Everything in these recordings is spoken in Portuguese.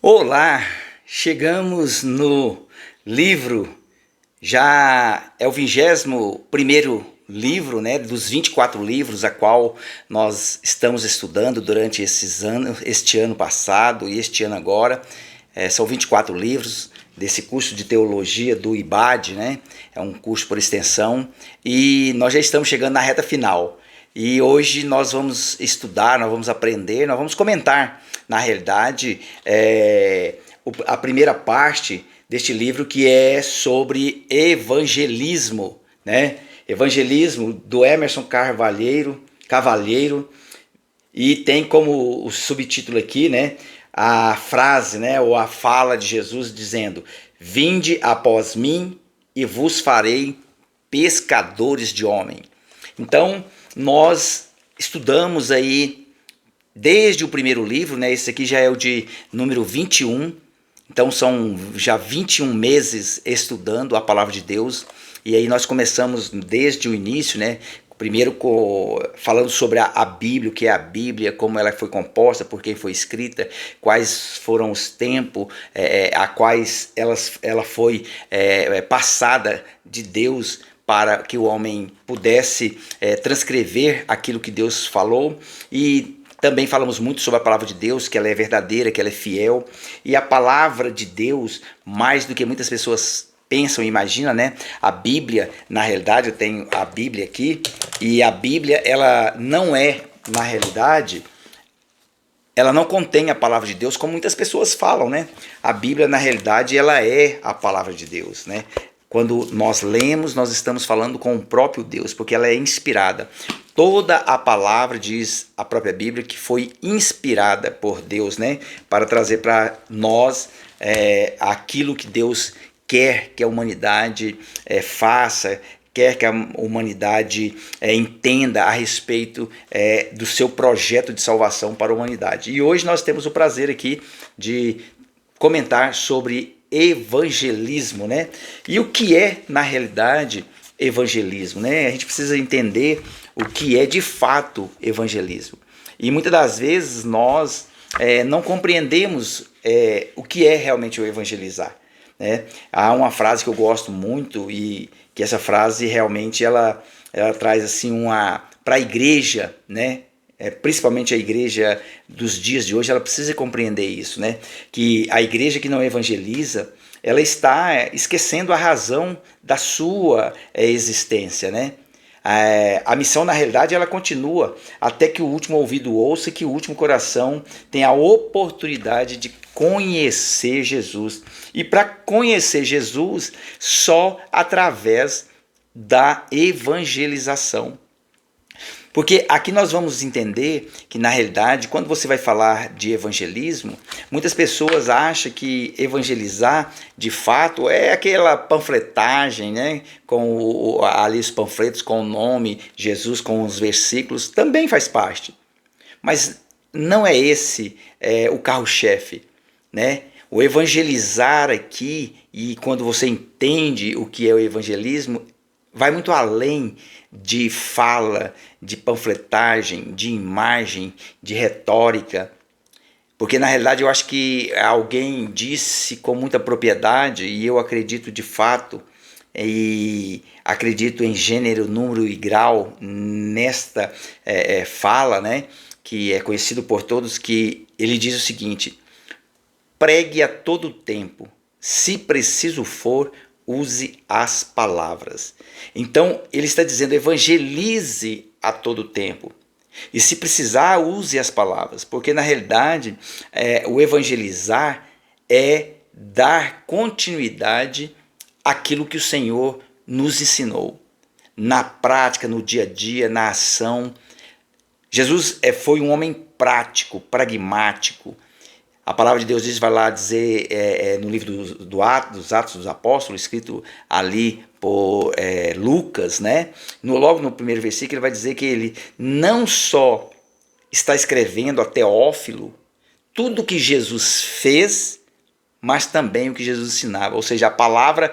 Olá, chegamos no livro, já é o 21º livro, né, dos 24 livros a qual nós estamos estudando durante este ano passado e este ano agora. São 24 livros desse curso de teologia do IBAD, né? É um curso por extensão e nós já estamos chegando na reta final. E hoje nós vamos estudar, nós vamos aprender, nós vamos comentar, na realidade, a primeira parte deste livro, que é sobre evangelismo, né? Evangelismo do Emerson Carvalheiro, e tem como o subtítulo aqui, né, a frase, né, ou a fala de Jesus dizendo: "Vinde após mim e vos farei pescadores de homem". Então, nós estudamos aí desde o primeiro livro, né? Esse aqui já é o de número 21. Então são já 21 meses estudando a palavra de Deus. E aí nós começamos desde o início, né? Primeiro falando sobre a Bíblia, o que é a Bíblia, como ela foi composta, por quem foi escrita, quais foram os tempos a quais ela foi passada de Deus para que o homem pudesse transcrever aquilo que Deus falou. E também falamos muito sobre a palavra de Deus, que ela é verdadeira, que ela é fiel. E a palavra de Deus, mais do que muitas pessoas pensam e imaginam, né? A Bíblia, na realidade, eu tenho a Bíblia aqui, e a Bíblia, ela não é, na realidade, ela não contém a palavra de Deus, como muitas pessoas falam, né? A Bíblia, na realidade, ela é a palavra de Deus, né? Quando nós lemos, nós estamos falando com o próprio Deus, porque ela é inspirada. Toda a palavra, diz a própria Bíblia, que foi inspirada por Deus, né? Para trazer para nós aquilo que Deus quer que a humanidade faça, quer que a humanidade entenda a respeito do seu projeto de salvação para a humanidade. E hoje nós temos o prazer aqui de comentar sobre evangelismo, né? E o que é, na realidade, evangelismo, né? A gente precisa entender o que é de fato evangelismo. E muitas das vezes nós não compreendemos o que é realmente o evangelizar, né? Há uma frase que eu gosto muito, e que essa frase realmente ela traz assim para a igreja, né? Principalmente a igreja dos dias de hoje, ela precisa compreender isso, né? Que a igreja que não evangeliza, ela está esquecendo a razão da sua existência, né? A missão, na realidade, ela continua até que o último ouvido ouça e que o último coração tenha a oportunidade de conhecer Jesus. E para conhecer Jesus, só através da evangelização. Porque aqui nós vamos entender que, na realidade, quando você vai falar de evangelismo, muitas pessoas acham que evangelizar, de fato, é aquela panfletagem, né? Com ali os panfletos com o nome Jesus, com os versículos, também faz parte. Mas não é esse o carro-chefe, né? O evangelizar aqui, e quando você entende o que é o evangelismo, vai muito além de fala, de panfletagem, de imagem, de retórica. Porque na realidade eu acho que alguém disse com muita propriedade, e eu acredito de fato, e acredito em gênero, número e grau nesta fala, né, que é conhecido por todos, que ele diz o seguinte: pregue a todo tempo, se preciso for, use as palavras. Então ele está dizendo: evangelize a todo tempo. E se precisar, use as palavras. Porque na realidade o evangelizar é dar continuidade àquilo que o Senhor nos ensinou. Na prática, no dia a dia, na ação. Jesus foi um homem prático, pragmático. A palavra de Deus diz, vai lá dizer no livro dos Atos dos Apóstolos, escrito ali por Lucas, né? Logo no primeiro versículo ele vai dizer que ele não só está escrevendo a Teófilo tudo o que Jesus fez, mas também o que Jesus ensinava. Ou seja, a palavra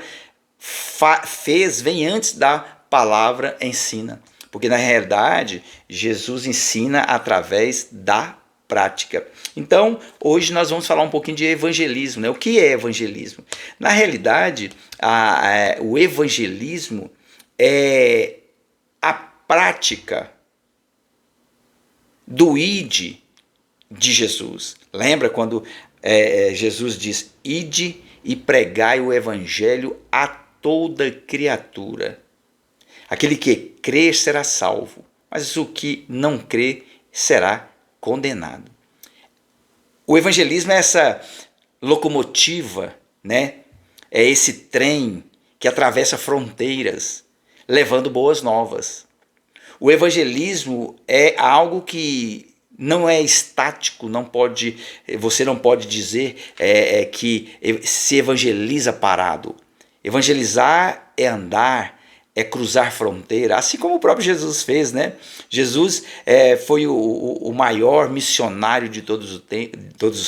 fez vem antes da palavra ensina. Porque na realidade Jesus ensina através da prática. Então, hoje nós vamos falar um pouquinho de evangelismo, né? O que é evangelismo? Na realidade, o evangelismo é a prática do ide de Jesus. Lembra quando Jesus diz: ide e pregai o evangelho a toda criatura. Aquele que crer será salvo, mas o que não crer será condenado. O evangelismo é essa locomotiva, né? É esse trem que atravessa fronteiras, levando boas novas. O evangelismo é algo que não é estático, você não pode dizer que se evangeliza parado. Evangelizar é andar, é cruzar fronteira, assim como o próprio Jesus fez, né? Jesus foi o maior missionário de todos os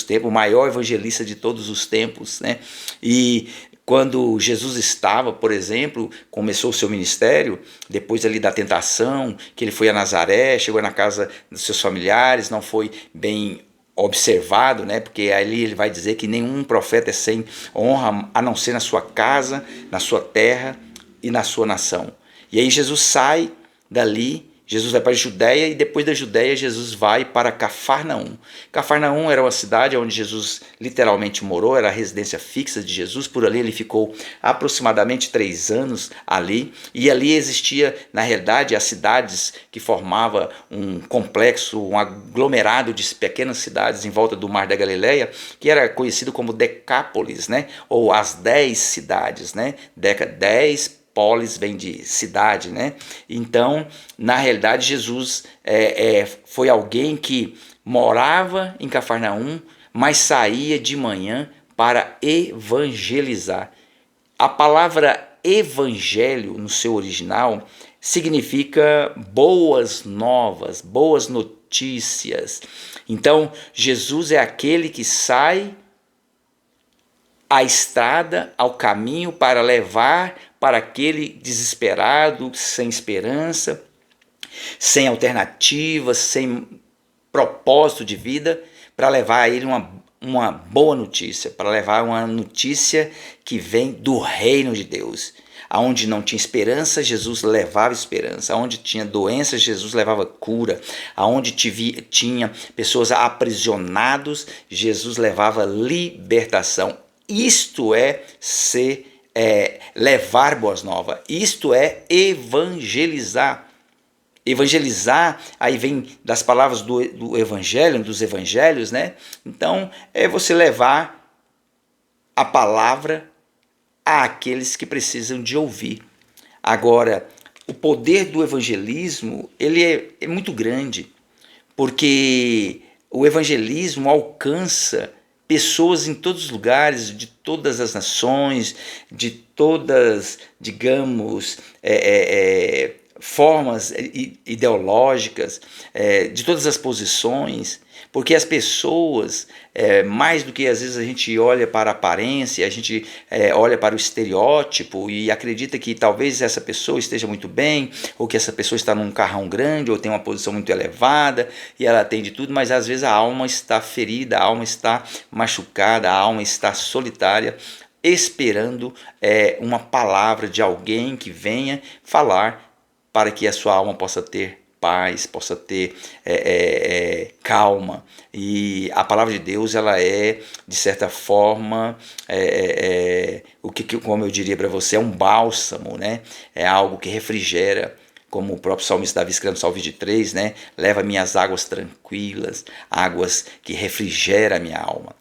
tempos, o maior evangelista de todos os tempos, né? E quando Jesus estava, por exemplo, começou o seu ministério, depois ali da tentação, que ele foi a Nazaré, chegou na casa dos seus familiares, não foi bem observado, né? Porque ali ele vai dizer que nenhum profeta é sem honra, a não ser na sua casa, na sua terra e na sua nação. E aí Jesus sai dali, Jesus vai para a Judéia e depois da Judéia Jesus vai para Cafarnaum. Cafarnaum era uma cidade onde Jesus literalmente morou, era a residência fixa de Jesus. Por ali ele ficou aproximadamente 3 anos ali. E ali existia, na realidade, as cidades que formavam um complexo, um aglomerado de pequenas cidades em volta do Mar da Galileia, que era conhecido como Decápolis, né? Ou as 10 cidades, né? 10 polis vem de cidade, né? Então, na realidade, Jesus foi alguém que morava em Cafarnaum, mas saía de manhã para evangelizar. A palavra evangelho, no seu original, significa boas novas, boas notícias. Então, Jesus é aquele que sai à estrada, ao caminho para levar para aquele desesperado, sem esperança, sem alternativa, sem propósito de vida, para levar a ele uma boa notícia, para levar uma notícia que vem do reino de Deus. Aonde não tinha esperança, Jesus levava esperança. Aonde tinha doença, Jesus levava cura. Aonde tinha pessoas aprisionadas, Jesus levava libertação. Isto é levar boas novas, isto é evangelizar. Evangelizar, aí vem das palavras do evangelho, dos evangelhos, né? Então, é você levar a palavra àqueles que precisam de ouvir. Agora, o poder do evangelismo, ele é muito grande, porque o evangelismo alcança pessoas em todos os lugares, de todas as nações, de todas, digamos, formas ideológicas, de todas as posições, porque as pessoas, mais do que às vezes a gente olha para a aparência, a gente olha para o estereótipo e acredita que talvez essa pessoa esteja muito bem, ou que essa pessoa está num carrão grande, ou tem uma posição muito elevada, e ela tem de tudo, mas às vezes a alma está ferida, a alma está machucada, a alma está solitária, esperando uma palavra de alguém que venha falar para que a sua alma possa ter paz, possa ter calma. E a palavra de Deus, ela é, de certa forma, como eu diria para você, é um bálsamo, né? É algo que refrigera, como o próprio salmista Davi escreve no Salmo 23, né? Leva minhas águas tranquilas, águas que refrigeram a minha alma.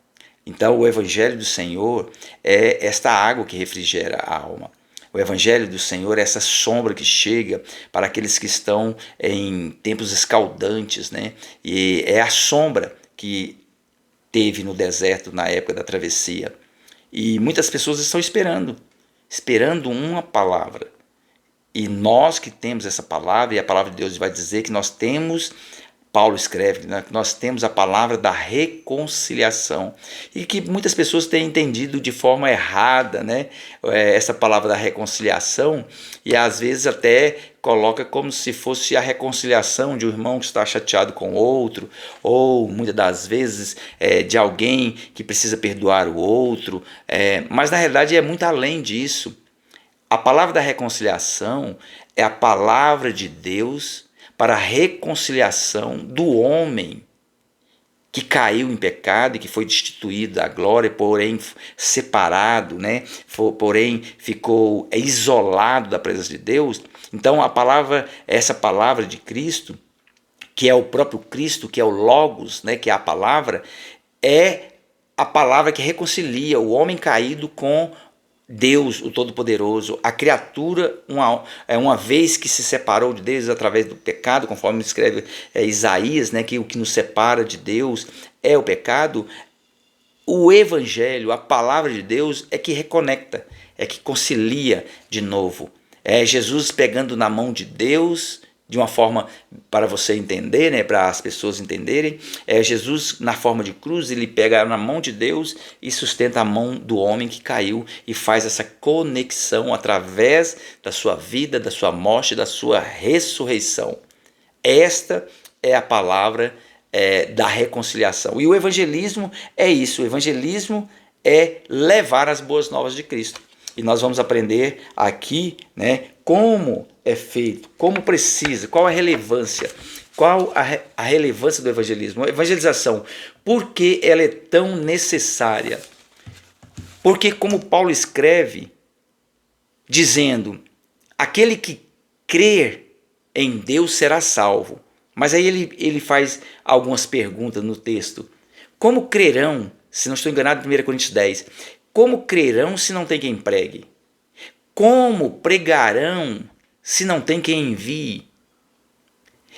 Então, o Evangelho do Senhor é esta água que refrigera a alma. O Evangelho do Senhor é essa sombra que chega para aqueles que estão em tempos escaldantes, né? E é a sombra que teve no deserto na época da travessia. E muitas pessoas estão esperando uma palavra. E nós que temos essa palavra, e a palavra de Deus vai dizer que nós temos Paulo escreve, né, que nós temos a palavra da reconciliação e que muitas pessoas têm entendido de forma errada, né, essa palavra da reconciliação, e às vezes até coloca como se fosse a reconciliação de um irmão que está chateado com o outro, ou muitas das vezes de alguém que precisa perdoar o outro, mas na realidade é muito além disso. A palavra da reconciliação é a palavra de Deus para a reconciliação do homem que caiu em pecado e que foi destituído da glória, porém separado, né? Porém ficou isolado da presença de Deus. Então essa palavra de Cristo, que é o próprio Cristo, que é o Logos, né? Que é a palavra que reconcilia o homem caído com Deus, o Todo-Poderoso. A criatura, uma vez que se separou de Deus através do pecado, conforme escreve Isaías, né, que o que nos separa de Deus é o pecado. O Evangelho, a palavra de Deus, é que reconecta, é que concilia de novo. É Jesus pegando na mão de Deus, de uma forma para você entender, né, para as pessoas entenderem. Jesus, na forma de cruz, ele pega na mão de Deus e sustenta a mão do homem que caiu e faz essa conexão através da sua vida, da sua morte, da sua ressurreição. Esta é a palavra da reconciliação. E o evangelismo é isso. O evangelismo é levar as boas novas de Cristo. E nós vamos aprender aqui, né, como é feito, como precisa, qual a relevância, qual a relevância do evangelismo. A evangelização, por que ela é tão necessária? Porque, como Paulo escreve, dizendo, aquele que crer em Deus será salvo. Mas aí ele faz algumas perguntas no texto. Como crerão, se não estou enganado, 1 Coríntios 10, como crerão se não tem quem pregue? Como pregarão se não tem quem envie?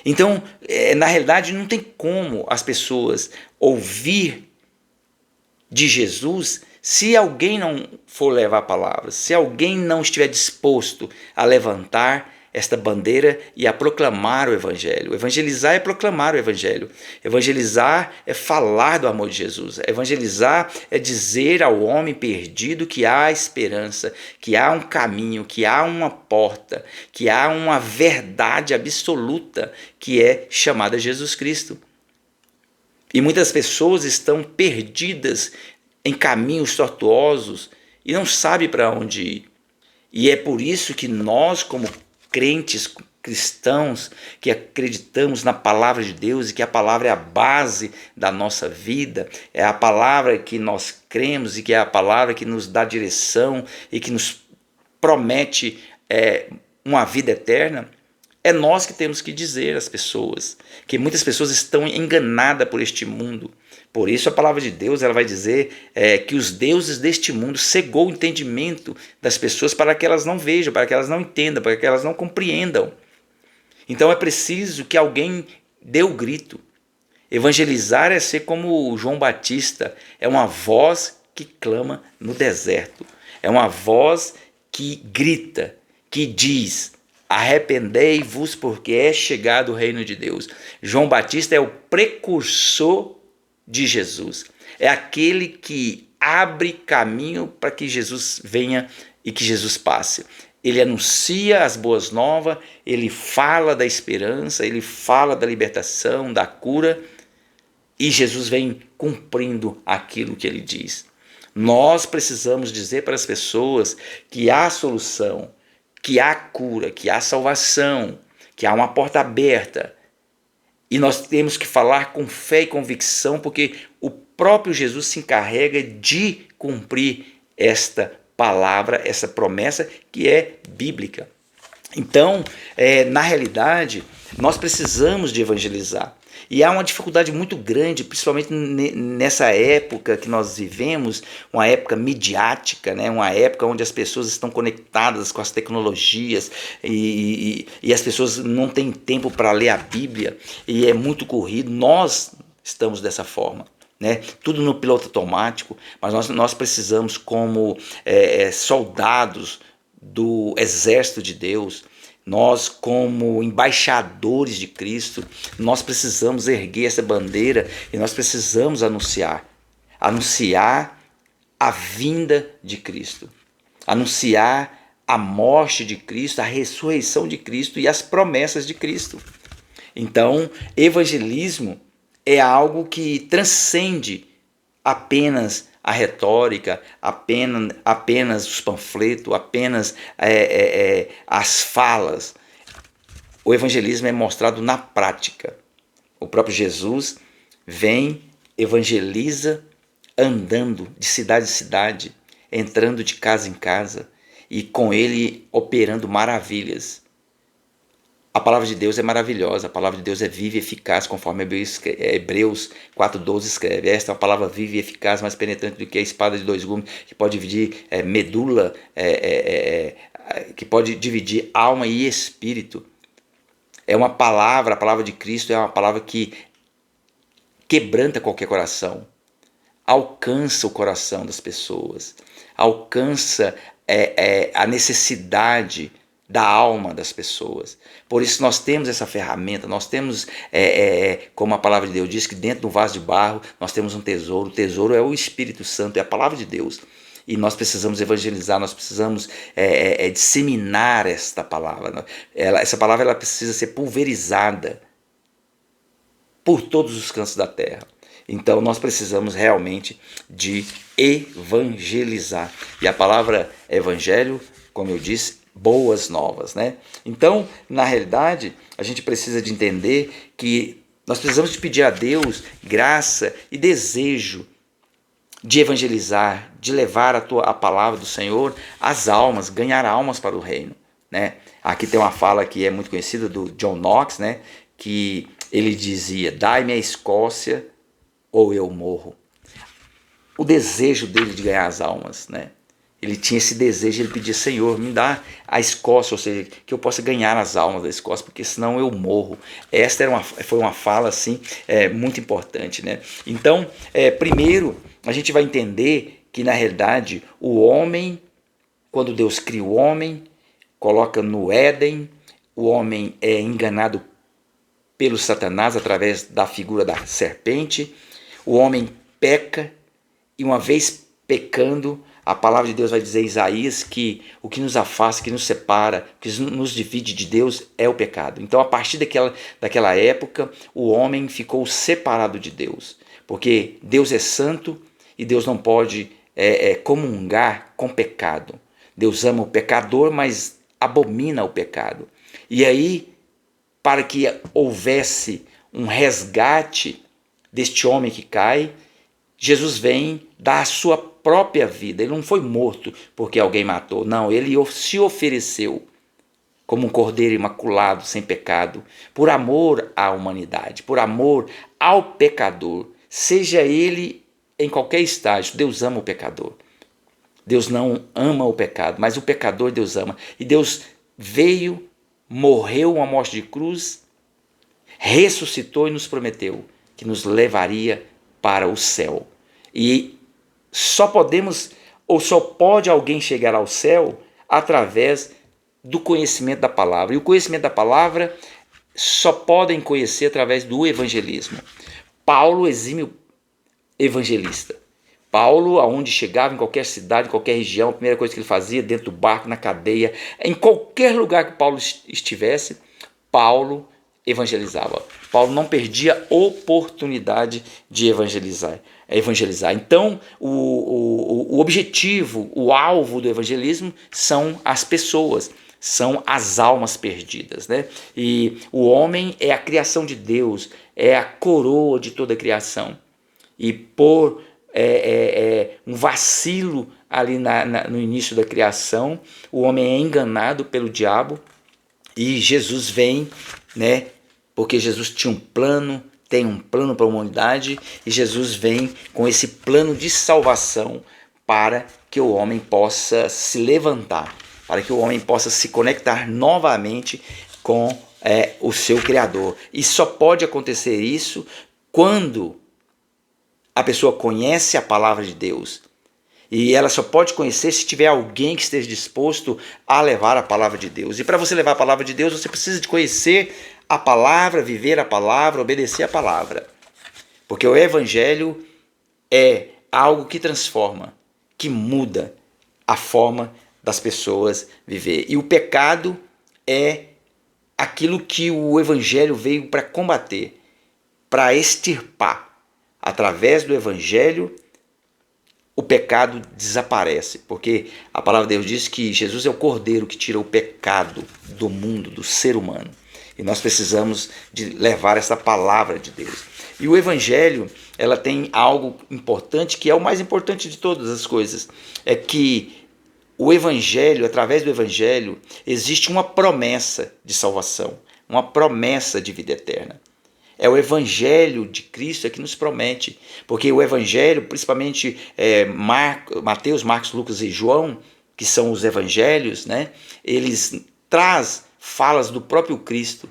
Então, na realidade, não tem como as pessoas ouvir de Jesus se alguém não for levar palavras, se alguém não estiver disposto a levantar esta bandeira e a proclamar o Evangelho. Evangelizar é proclamar o Evangelho. Evangelizar é falar do amor de Jesus. Evangelizar é dizer ao homem perdido que há esperança, que há um caminho, que há uma porta, que há uma verdade absoluta que é chamada Jesus Cristo. E muitas pessoas estão perdidas em caminhos tortuosos e não sabem para onde ir. E é por isso que nós, como crentes cristãos que acreditamos na palavra de Deus e que a palavra é a base da nossa vida, é a palavra que nós cremos e que é a palavra que nos dá direção e que nos promete uma vida eterna, é nós que temos que dizer às pessoas, que muitas pessoas estão enganadas por este mundo. Por isso a palavra de Deus ela vai dizer que os deuses deste mundo cegou o entendimento das pessoas para que elas não vejam, para que elas não entendam, para que elas não compreendam. Então é preciso que alguém dê o grito. Evangelizar é ser como João Batista, é uma voz que clama no deserto, é uma voz que grita, que diz: arrependei-vos porque é chegado o reino de Deus. João Batista é o precursor de Jesus, é aquele que abre caminho para que Jesus venha e que Jesus passe. Ele anuncia as boas novas, ele fala da esperança, ele fala da libertação, da cura, e Jesus vem cumprindo aquilo que ele diz. Nós precisamos dizer para as pessoas que há solução, que há cura, que há salvação, que há uma porta aberta. E nós temos que falar com fé e convicção, porque o próprio Jesus se encarrega de cumprir esta palavra, essa promessa que é bíblica. Então, na realidade, nós precisamos de evangelizar. E há uma dificuldade muito grande, principalmente nessa época que nós vivemos, uma época midiática, né? Uma época onde as pessoas estão conectadas com as tecnologias e as pessoas não têm tempo para ler a Bíblia e é muito corrido. Nós estamos dessa forma, né? Tudo no piloto automático, mas nós precisamos, como soldados do exército de Deus, Nós, como embaixadores de Cristo, nós precisamos erguer essa bandeira e nós precisamos anunciar a vinda de Cristo, anunciar a morte de Cristo, a ressurreição de Cristo e as promessas de Cristo. Então, evangelismo é algo que transcende apenas a retórica, apenas os panfletos, apenas as falas. O evangelismo é mostrado na prática. O próprio Jesus vem, evangeliza, andando de cidade em cidade, entrando de casa em casa e com ele operando maravilhas. A palavra de Deus é maravilhosa, a palavra de Deus é viva e eficaz, conforme Hebreus 4,12 escreve. Esta é uma palavra viva e eficaz, mais penetrante do que a espada de dois gumes, que pode dividir medula, que pode dividir alma e espírito. É uma palavra, a palavra de Cristo é uma palavra que quebranta qualquer coração, alcança o coração das pessoas, alcança a necessidade da alma das pessoas. Por isso nós temos essa ferramenta, nós temos, como a palavra de Deus diz, que dentro do vaso de barro nós temos um tesouro. O tesouro é o Espírito Santo, é a palavra de Deus. E nós precisamos evangelizar, nós precisamos disseminar esta palavra. Essa palavra ela precisa ser pulverizada por todos os cantos da terra. Então nós precisamos realmente de evangelizar. E a palavra evangelho, como eu disse, boas novas, né? Então, na realidade, a gente precisa de entender que nós precisamos de pedir a Deus graça e desejo de evangelizar, de levar a palavra do Senhor às almas, ganhar almas para o reino, né? Aqui tem uma fala que é muito conhecida do John Knox, né? Que ele dizia: dai-me a Escócia ou eu morro. O desejo dele de ganhar as almas, né? Ele tinha esse desejo, ele pedia: Senhor, me dá a Escócia, ou seja, que eu possa ganhar as almas da Escócia, porque senão eu morro. Esta foi uma fala assim, muito importante, né? Então, primeiro, a gente vai entender que, na realidade, o homem, quando Deus cria o homem, coloca no Éden, o homem é enganado pelo Satanás através da figura da serpente, o homem peca, e uma vez pecando, a palavra de Deus vai dizer em Isaías que o que nos afasta, que nos separa, que nos divide de Deus é o pecado. Então, a partir daquela época, o homem ficou separado de Deus, porque Deus é santo e Deus não pode comungar com pecado. Deus ama o pecador, mas abomina o pecado. E aí, para que houvesse um resgate deste homem que cai, Jesus vem dar a sua própria vida. Ele não foi morto porque alguém matou, não, ele se ofereceu como um cordeiro imaculado, sem pecado, por amor à humanidade, por amor ao pecador, seja ele em qualquer estágio. Deus ama o pecador. Deus não ama o pecado, mas o pecador Deus ama. E Deus veio, morreu uma morte de cruz, ressuscitou e nos prometeu que nos levaria para o céu. E só podemos, ou só pode alguém chegar ao céu através do conhecimento da palavra. E o conhecimento da palavra só podem conhecer através do evangelismo. Paulo, exímio evangelista. Paulo, aonde chegava, em qualquer cidade, em qualquer região, a primeira coisa que ele fazia, dentro do barco, na cadeia, em qualquer lugar que Paulo estivesse, Paulo evangelizava. Paulo não perdia oportunidade de evangelizar. Então, o objetivo, o alvo do evangelismo são as pessoas, são as almas perdidas, né? E o homem é a criação de Deus, é a coroa de toda a criação. E por um vacilo ali no início da criação, o homem é enganado pelo diabo e Jesus vem, né? Porque Jesus tinha um plano, tem um plano para a humanidade, e Jesus vem com esse plano de salvação para que o homem possa se levantar, para que o homem possa se conectar novamente com o seu Criador. E só pode acontecer isso quando a pessoa conhece a palavra de Deus E ela só pode conhecer se tiver alguém que esteja disposto a levar a palavra de Deus. E para você levar a palavra de Deus, você precisa de conhecer a palavra, viver a palavra, obedecer a palavra. Porque o evangelho é algo que transforma, que muda a forma das pessoas viver. E o pecado é aquilo que o evangelho veio para combater, para extirpar. Através do evangelho, o pecado desaparece, porque a palavra de Deus diz que Jesus é o Cordeiro que tira o pecado do mundo, do ser humano. E nós precisamos de levar essa palavra de Deus. E o evangelho, ela tem algo importante, que é o mais importante de todas as coisas, é que o evangelho, através do evangelho, existe uma promessa de salvação, uma promessa de vida eterna. É o evangelho de Cristo que nos promete, porque o evangelho, principalmente Mateus, Marcos, Lucas e João, que são os evangelhos, né, eles trazem falas do próprio Cristo,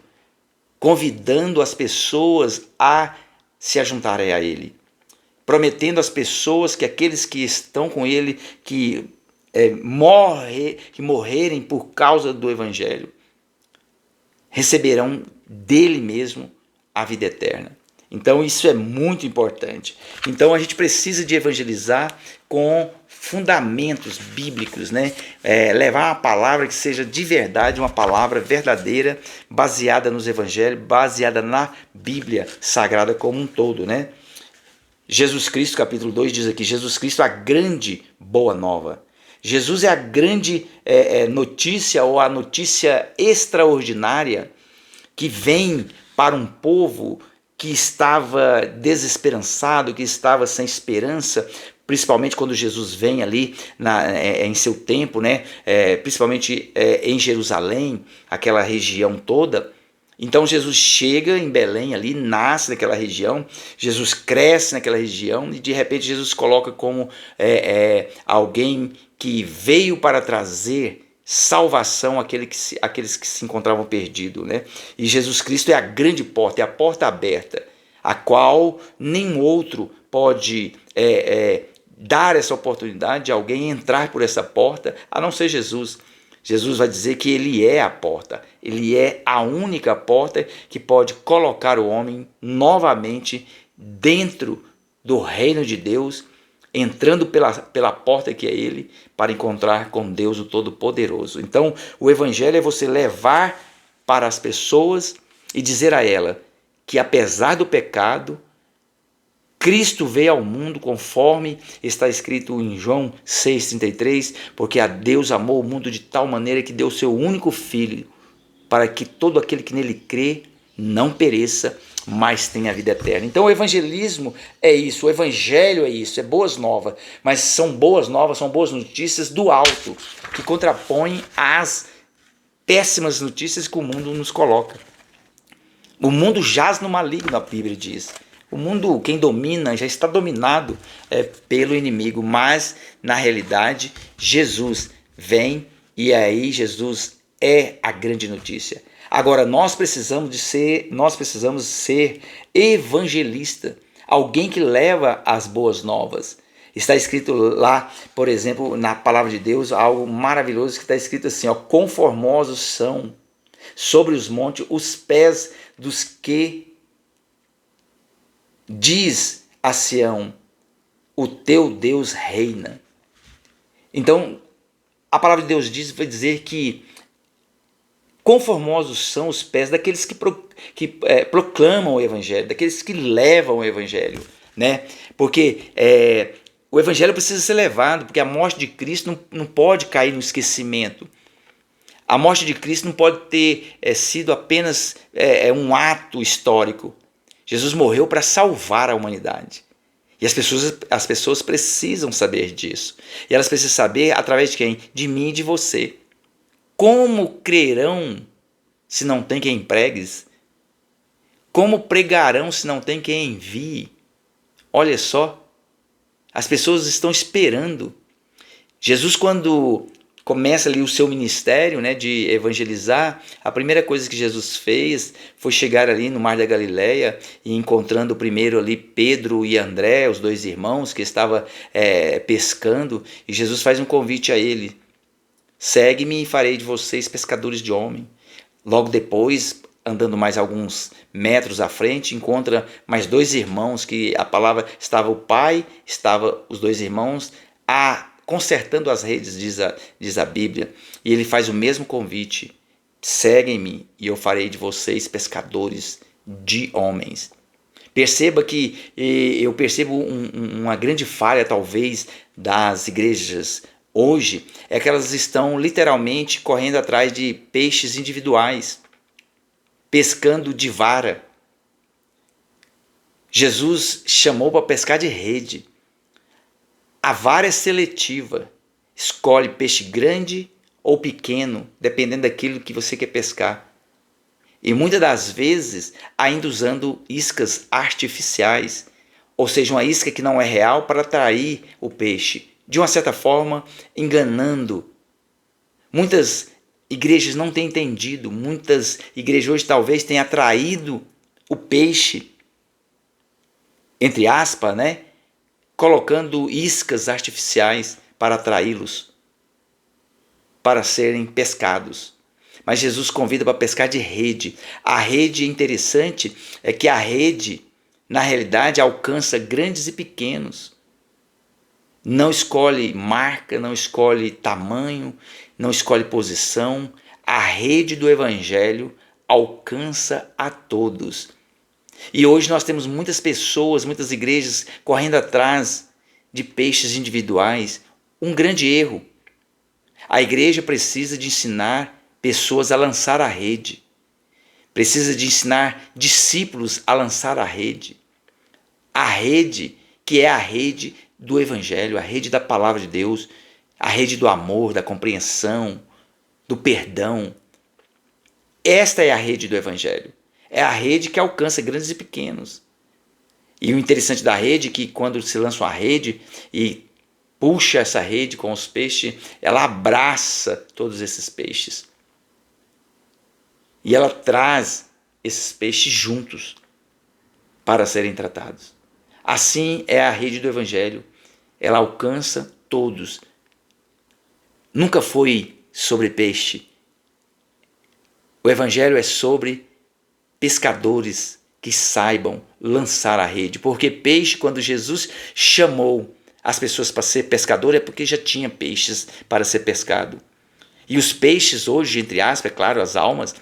convidando as pessoas a se ajuntarem a Ele, prometendo às pessoas que aqueles que estão com Ele, que morrerem por causa do evangelho, receberão dele mesmo a vida eterna. Então isso é muito importante. Então a gente precisa de evangelizar com fundamentos bíblicos, né? Levar uma palavra que seja de verdade, uma palavra verdadeira, baseada nos evangelhos, baseada na Bíblia Sagrada como um todo, né? Jesus Cristo, capítulo 2, diz aqui, Jesus Cristo é a grande boa nova. Jesus é a grande notícia, ou a notícia extraordinária que vem para um povo que estava desesperançado, que estava sem esperança, principalmente quando Jesus vem ali em seu tempo, né? Principalmente em Jerusalém, aquela região toda. Então Jesus chega em Belém ali, nasce naquela região, Jesus cresce naquela região e de repente Jesus coloca como alguém que veio para trazer salvação àqueles que se encontravam perdidos, né? E Jesus Cristo é a grande porta, é a porta aberta, a qual nenhum outro pode dar essa oportunidade de alguém entrar por essa porta, a não ser Jesus. Jesus vai dizer que ele é a porta, ele é a única porta que pode colocar o homem novamente dentro do reino de Deus, entrando pela porta que é ele, para encontrar com Deus o Todo-Poderoso. Então, o evangelho é você levar para as pessoas e dizer a ela que apesar do pecado, Cristo veio ao mundo conforme está escrito em João 6,33, porque a Deus amou o mundo de tal maneira que deu o seu único Filho, para que todo aquele que nele crê não pereça, mas tenha a vida eterna. Então o evangelismo é isso, o evangelho é isso, é boas novas, mas são boas novas, são boas notícias do alto, que contrapõem às péssimas notícias que o mundo nos coloca. O mundo jaz no maligno, a Bíblia diz. O mundo, quem domina, já está dominado pelo inimigo, mas na realidade Jesus vem e aí Jesus é a grande notícia. Agora nós precisamos ser evangelista, alguém que leva as boas novas. Está escrito lá, por exemplo, na palavra de Deus, algo maravilhoso que está escrito assim, ó, conformosos são sobre os montes os pés dos que diz a Sião, o teu Deus reina. Então, a palavra de Deus vai dizer que conformosos são os pés daqueles que proclamam o evangelho, daqueles que levam o evangelho, né? Porque o evangelho precisa ser levado, porque a morte de Cristo não pode cair no esquecimento. A morte de Cristo não pode ter sido apenas um ato histórico. Jesus morreu para salvar a humanidade. E as pessoas precisam saber disso. E elas precisam saber através de quem? De mim e de você. Como crerão se não tem quem pregue? Como pregarão se não tem quem envie? Olha só, as pessoas estão esperando. Jesus, quando começa ali o seu ministério, né, de evangelizar, a primeira coisa que Jesus fez foi chegar ali no Mar da Galileia e encontrando primeiro ali Pedro e André, os dois irmãos que estavam pescando, e Jesus faz um convite a ele: segue-me e farei de vocês pescadores de homem. Logo depois, andando mais alguns metros à frente, encontra mais dois irmãos, que a palavra estava o pai, estava os dois irmãos consertando as redes, diz a Bíblia, e ele faz o mesmo convite: seguem-me e eu farei de vocês pescadores de homens. Perceba que eu percebo uma grande falha, talvez, das igrejas hoje, é que elas estão literalmente correndo atrás de peixes individuais, pescando de vara. Jesus chamou para pescar de rede. A vara é seletiva, escolhe peixe grande ou pequeno, dependendo daquilo que você quer pescar. E muitas das vezes ainda usando iscas artificiais, ou seja, uma isca que não é real para atrair o peixe, de uma certa forma enganando. Muitas igrejas não têm entendido, muitas igrejas hoje talvez tenham atraído o peixe, entre aspas, né? Colocando iscas artificiais para atraí-los, para serem pescados. Mas Jesus convida para pescar de rede. A rede, interessante, é que a rede, na realidade, alcança grandes e pequenos. Não escolhe marca, não escolhe tamanho, não escolhe posição. A rede do Evangelho alcança a todos. E hoje nós temos muitas pessoas, muitas igrejas correndo atrás de peixes individuais. Um grande erro. A igreja precisa de ensinar pessoas a lançar a rede. Precisa de ensinar discípulos a lançar a rede. A rede que é a rede do Evangelho, a rede da Palavra de Deus, a rede do amor, da compreensão, do perdão. Esta é a rede do Evangelho. É a rede que alcança grandes e pequenos. E o interessante da rede é que quando se lança uma rede e puxa essa rede com os peixes, ela abraça todos esses peixes. E ela traz esses peixes juntos para serem tratados. Assim é a rede do Evangelho. Ela alcança todos. Nunca foi sobre peixe. O Evangelho é sobre pescadores que saibam lançar a rede. Porque peixe, quando Jesus chamou as pessoas para ser pescador, é porque já tinha peixes para ser pescado. E os peixes hoje, entre aspas, é claro, as almas,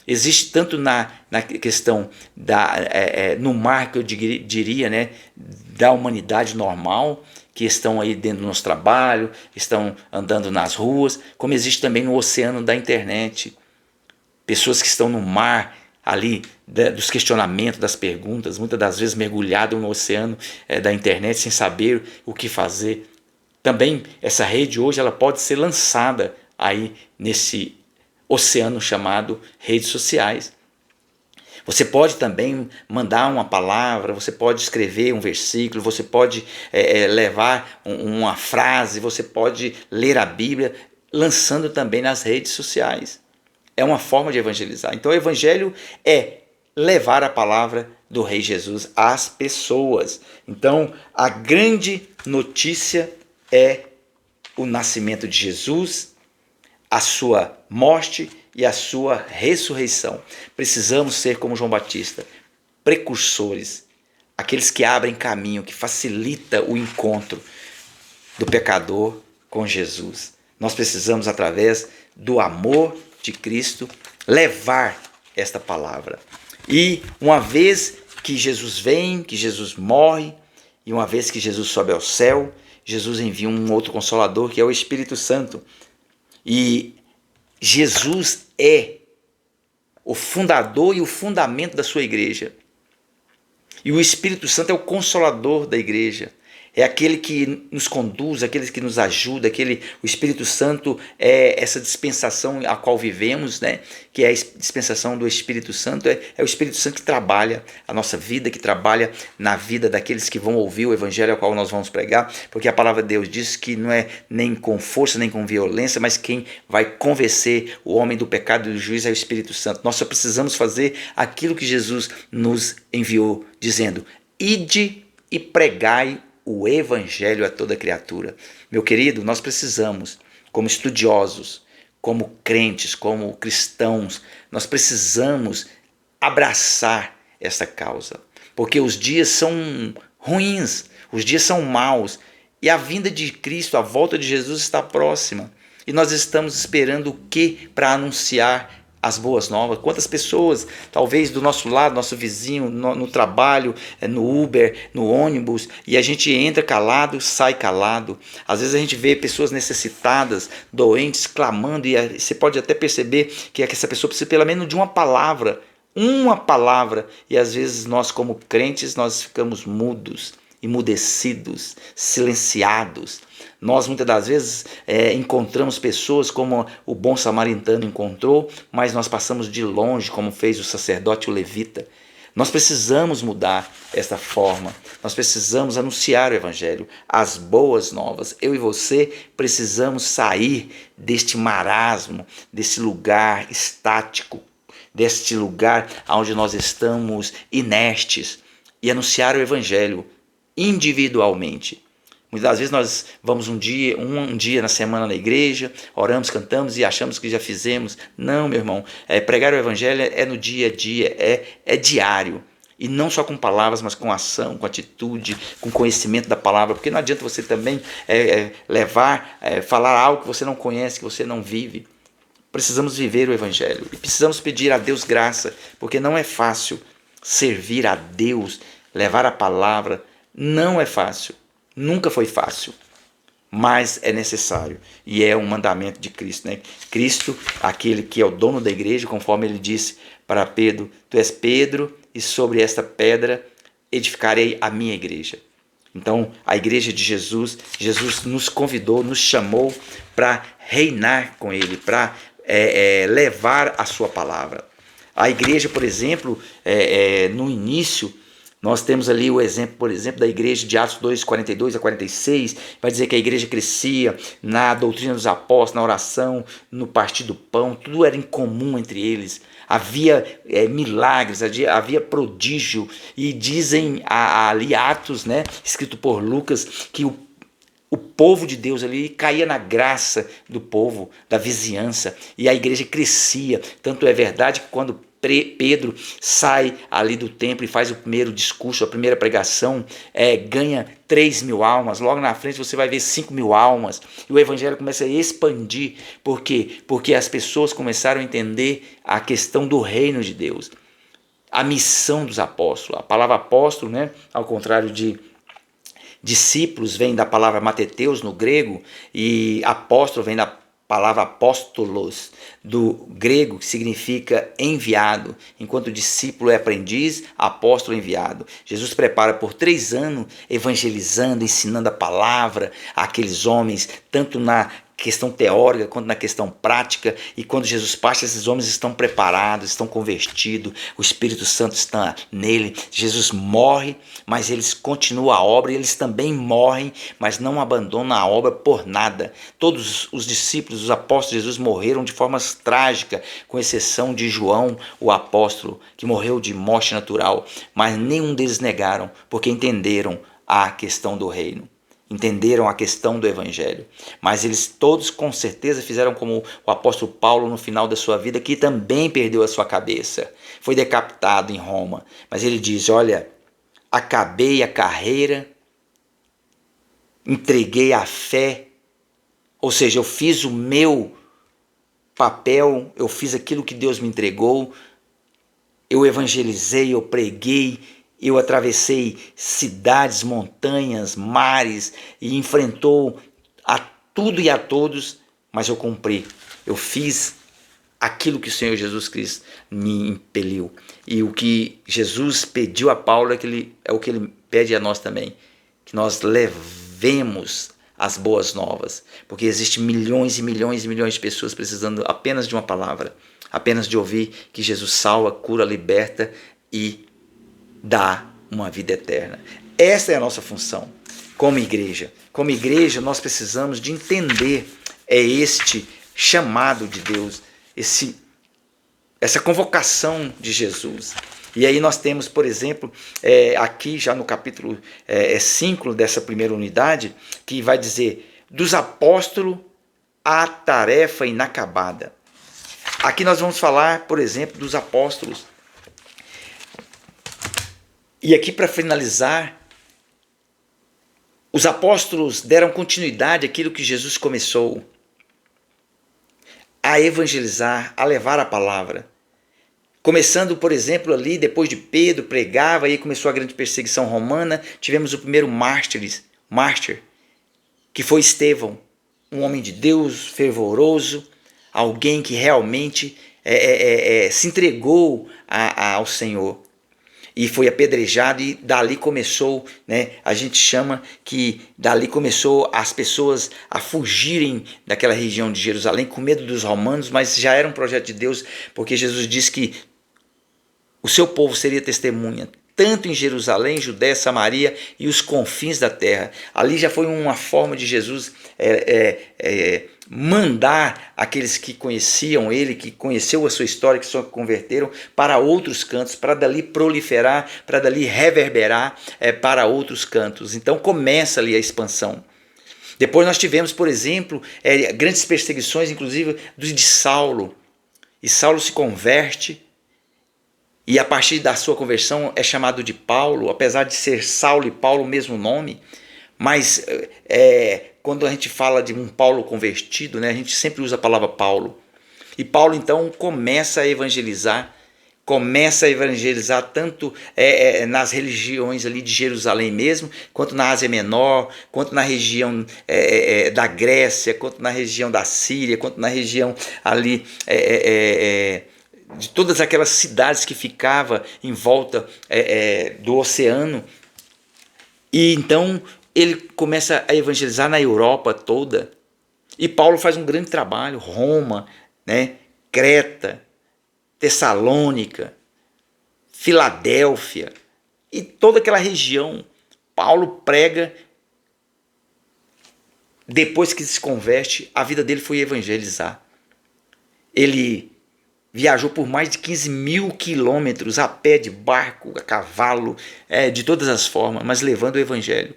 existe tanto na questão no mar, que eu diria, né, da humanidade normal, que estão aí dentro do nosso trabalho, estão andando nas ruas, como existe também no oceano da internet. Pessoas que estão no mar, ali, dos questionamentos, das perguntas, muitas das vezes mergulhado no oceano da internet, sem saber o que fazer. Também essa rede hoje ela pode ser lançada aí nesse oceano chamado redes sociais. Você pode também mandar uma palavra, você pode escrever um versículo, você pode levar uma frase, você pode ler a Bíblia, lançando também nas redes sociais. É uma forma de evangelizar. Então o evangelho é levar a palavra do Rei Jesus às pessoas. Então a grande notícia é o nascimento de Jesus, a sua morte e a sua ressurreição. Precisamos ser como João Batista, precursores, aqueles que abrem caminho, que facilita o encontro do pecador com Jesus. Nós precisamos, através do amor de Cristo, levar esta palavra. E uma vez que Jesus vem, que Jesus morre, e uma vez que Jesus sobe ao céu, Jesus envia um outro Consolador, que é o Espírito Santo. E Jesus é o fundador e o fundamento da sua igreja. E o Espírito Santo é o Consolador da igreja. É aquele que nos conduz, aquele que nos ajuda, o Espírito Santo é essa dispensação a qual vivemos, né? Que é a dispensação do Espírito Santo, é o Espírito Santo que trabalha a nossa vida, que trabalha na vida daqueles que vão ouvir o Evangelho ao qual nós vamos pregar, porque a palavra de Deus diz que não é nem com força, nem com violência, mas quem vai convencer o homem do pecado e do juízo é o Espírito Santo. Nós só precisamos fazer aquilo que Jesus nos enviou, dizendo: ide e pregai o Evangelho a toda criatura. Meu querido, nós precisamos, como estudiosos, como crentes, como cristãos, nós precisamos abraçar essa causa, porque os dias são ruins, os dias são maus, e a vinda de Cristo, a volta de Jesus está próxima, e nós estamos esperando o que para anunciar as boas novas? Quantas pessoas, talvez do nosso lado, nosso vizinho, no trabalho, no Uber, no ônibus, e a gente entra calado, sai calado. Às vezes a gente vê pessoas necessitadas, doentes, clamando, e você pode até perceber que essa pessoa precisa pelo menos de uma palavra, e às vezes nós como crentes, nós ficamos mudos, emudecidos, silenciados. Nós muitas das vezes encontramos pessoas como o bom samaritano encontrou, mas nós passamos de longe, como fez o sacerdote e o levita. Nós precisamos mudar essa forma, nós precisamos anunciar o Evangelho, as boas novas. Eu e você precisamos sair deste marasmo, desse lugar estático, deste lugar onde nós estamos inertes, e anunciar o Evangelho individualmente. Muitas das vezes nós vamos um dia na semana na igreja, oramos, cantamos e achamos que já fizemos. Não, meu irmão, pregar o Evangelho é no dia a dia, é diário. E não só com palavras, mas com ação, com atitude, com conhecimento da palavra. Porque não adianta você também falar algo que você não conhece, que você não vive. Precisamos viver o Evangelho e precisamos pedir a Deus graça, porque não é fácil servir a Deus, levar a palavra. Não é fácil, nunca foi fácil, mas é necessário e é um mandamento de Cristo, né? Cristo, aquele que é o dono da igreja, conforme ele disse para Pedro: tu és Pedro e sobre esta pedra edificarei a minha igreja. Então, a igreja de Jesus, Jesus nos convidou, nos chamou para reinar com ele, para levar a sua palavra. A igreja, por exemplo, no início, nós temos ali o exemplo, por exemplo, da igreja de Atos 2, 42 a 46, vai dizer que a igreja crescia na doutrina dos apóstolos, na oração, no partir do pão, tudo era em comum entre eles. Havia milagres, havia prodígio, e dizem ali Atos, né, escrito por Lucas, que o povo de Deus ali caía na graça do povo, da vizinhança, e a igreja crescia. Tanto é verdade que quando Pedro sai ali do templo e faz o primeiro discurso, a primeira pregação, ganha 3.000 almas, logo na frente você vai ver 5.000 almas, e o evangelho começa a expandir. Por quê? Porque as pessoas começaram a entender a questão do reino de Deus, a missão dos apóstolos. A palavra apóstolo, né, ao contrário de discípulos, vem da palavra mateteus no grego, e apóstolo vem da palavra apóstolos, do grego, que significa enviado. Enquanto discípulo é aprendiz, apóstolo enviado. Jesus prepara por 3 anos evangelizando, ensinando a palavra àqueles homens, tanto na questão teórica quanto na questão prática, e quando Jesus parte, esses homens estão preparados, estão convertidos, o Espírito Santo está nele. Jesus morre, mas eles continuam a obra, e eles também morrem, mas não abandonam a obra por nada. Todos os discípulos, os apóstolos de Jesus morreram de formas trágicas, com exceção de João, o apóstolo, que morreu de morte natural, mas nenhum deles negaram, porque entenderam a questão do reino. Entenderam a questão do Evangelho, mas eles todos com certeza fizeram como o apóstolo Paulo no final da sua vida, que também perdeu a sua cabeça, foi decapitado em Roma, mas ele diz: olha, acabei a carreira, entreguei a fé, ou seja, eu fiz o meu papel, eu fiz aquilo que Deus me entregou, eu evangelizei, eu preguei, eu atravessei cidades, montanhas, mares, e enfrentou a tudo e a todos, mas eu cumpri. Eu fiz aquilo que o Senhor Jesus Cristo me impeliu. E o que Jesus pediu a Paulo é o que ele pede a nós também. que nós levemos as boas novas, porque existem milhões e milhões e milhões de pessoas precisando apenas de uma palavra, apenas de ouvir que Jesus salva, cura, liberta e dá uma vida eterna. Essa é a nossa função como igreja. Como igreja, nós precisamos de entender este chamado de Deus, essa convocação de Jesus. E aí nós temos, por exemplo, aqui já no capítulo 5 dessa primeira unidade, que vai dizer, dos apóstolos a tarefa inacabada. Aqui nós vamos falar, por exemplo, dos apóstolos. E aqui para finalizar, os apóstolos deram continuidade àquilo que Jesus começou, a evangelizar, a levar a palavra. Começando, por exemplo, ali, depois de Pedro pregava, aí começou a grande perseguição romana, tivemos o primeiro mártir, que foi Estevão, um homem de Deus, fervoroso, alguém que realmente se entregou ao Senhor. E foi apedrejado e dali começou, a gente chama que dali começou as pessoas a fugirem daquela região de Jerusalém com medo dos romanos, mas já era um projeto de Deus, porque Jesus disse que o seu povo seria testemunha, tanto em Jerusalém, Judéia, Samaria e os confins da terra. Ali já foi uma forma de Jesus mandar aqueles que conheciam ele, que conheceu a sua história, que se converteram, para outros cantos, para dali proliferar, para dali reverberar para outros cantos. Então começa ali a expansão. Depois nós tivemos, por exemplo, grandes perseguições, inclusive de Saulo. E Saulo se converte, e a partir da sua conversão é chamado de Paulo, apesar de ser Saulo e Paulo o mesmo nome, mas quando a gente fala de um Paulo convertido, a gente sempre usa a palavra Paulo. E Paulo então começa a evangelizar tanto nas religiões ali de Jerusalém mesmo, quanto na Ásia Menor, quanto na região da Grécia, quanto na região da Síria, quanto na região ali de todas aquelas cidades que ficavam em volta do oceano. E então ele começa a evangelizar na Europa toda. E Paulo faz um grande trabalho, Roma, Creta, Tessalônica, Filadélfia e toda aquela região. Paulo prega. Depois que se converte, a vida dele foi evangelizar. Ele viajou por mais de 15 mil quilômetros a pé, de barco, a cavalo, de todas as formas, mas levando o evangelho.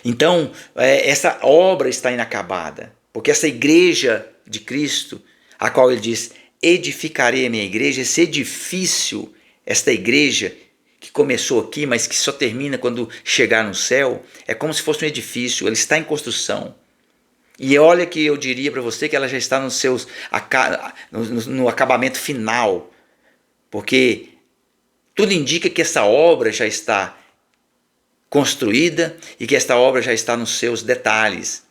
Então, essa obra está inacabada, porque essa igreja de Cristo, a qual ele diz, edificarei a minha igreja, esse edifício, esta igreja que começou aqui, mas que só termina quando chegar no céu, é como se fosse um edifício, ele está em construção. E olha que eu diria para você que ela já está no acabamento final, porque tudo indica que essa obra já está construída e que esta obra já está nos seus detalhes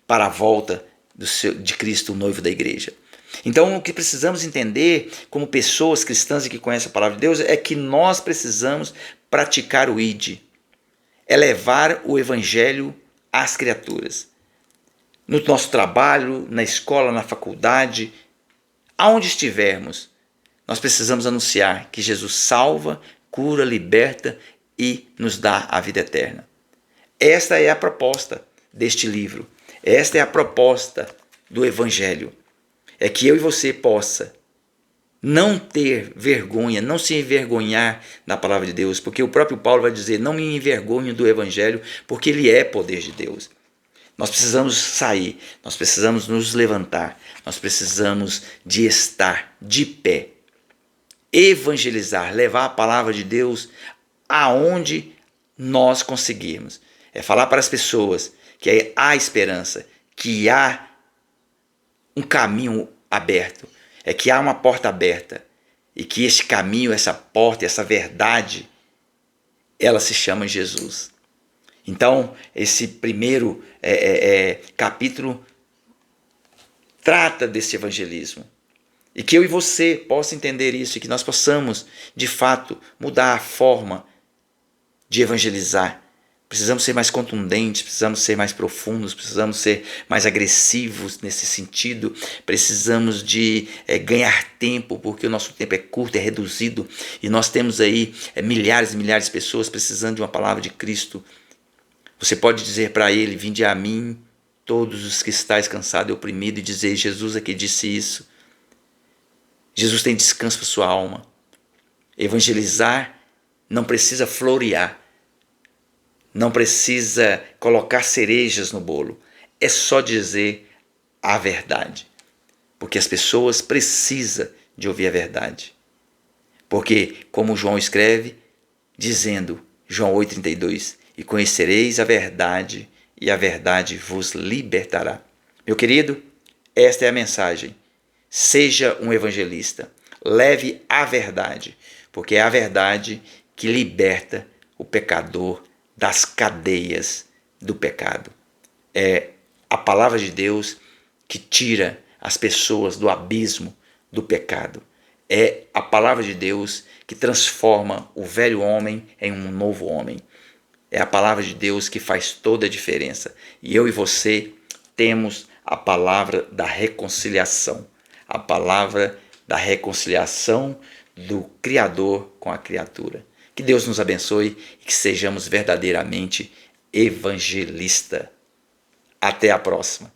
para a volta de Cristo, o noivo da igreja. Então o que precisamos entender como pessoas cristãs e que conhecem a palavra de Deus é que nós precisamos praticar o ID, é levar o evangelho às criaturas. No nosso trabalho, na escola, na faculdade, aonde estivermos, nós precisamos anunciar que Jesus salva, cura, liberta e nos dá a vida eterna. Esta é a proposta deste livro. Esta é a proposta do Evangelho. É que eu e você possa não ter vergonha, não se envergonhar da palavra de Deus, porque o próprio Paulo vai dizer, não me envergonho do Evangelho, porque ele é poder de Deus. Nós precisamos sair, nós precisamos nos levantar, nós precisamos de estar de pé, evangelizar, levar a palavra de Deus aonde nós conseguirmos. É falar para as pessoas que há esperança, que há um caminho aberto, é que há uma porta aberta e que esse caminho, essa porta, essa verdade, ela se chama Jesus. Então, esse primeiro capítulo trata desse evangelismo. E que eu e você possam entender isso e que nós possamos, de fato, mudar a forma de evangelizar. Precisamos ser mais contundentes, precisamos ser mais profundos, precisamos ser mais agressivos nesse sentido. Precisamos de ganhar tempo, porque o nosso tempo é curto, é reduzido. E nós temos aí milhares e milhares de pessoas precisando de uma palavra de Cristo. Você pode dizer para ele: vinde a mim, todos os que estáis cansados e oprimidos, e dizer: Jesus é que disse isso. Jesus tem descanso para sua alma. Evangelizar não precisa florear. Não precisa colocar cerejas no bolo. É só dizer a verdade. Porque as pessoas precisam de ouvir a verdade. Porque, como João escreve, dizendo, João 8,32, e conhecereis a verdade, e a verdade vos libertará. Meu querido, esta é a mensagem. Seja um evangelista. Leve a verdade, porque é a verdade que liberta o pecador das cadeias do pecado. É a palavra de Deus que tira as pessoas do abismo do pecado. É a palavra de Deus que transforma o velho homem em um novo homem. É a palavra de Deus que faz toda a diferença. E eu e você temos a palavra da reconciliação. A palavra da reconciliação do Criador com a criatura. Que Deus nos abençoe e que sejamos verdadeiramente evangelistas. Até a próxima.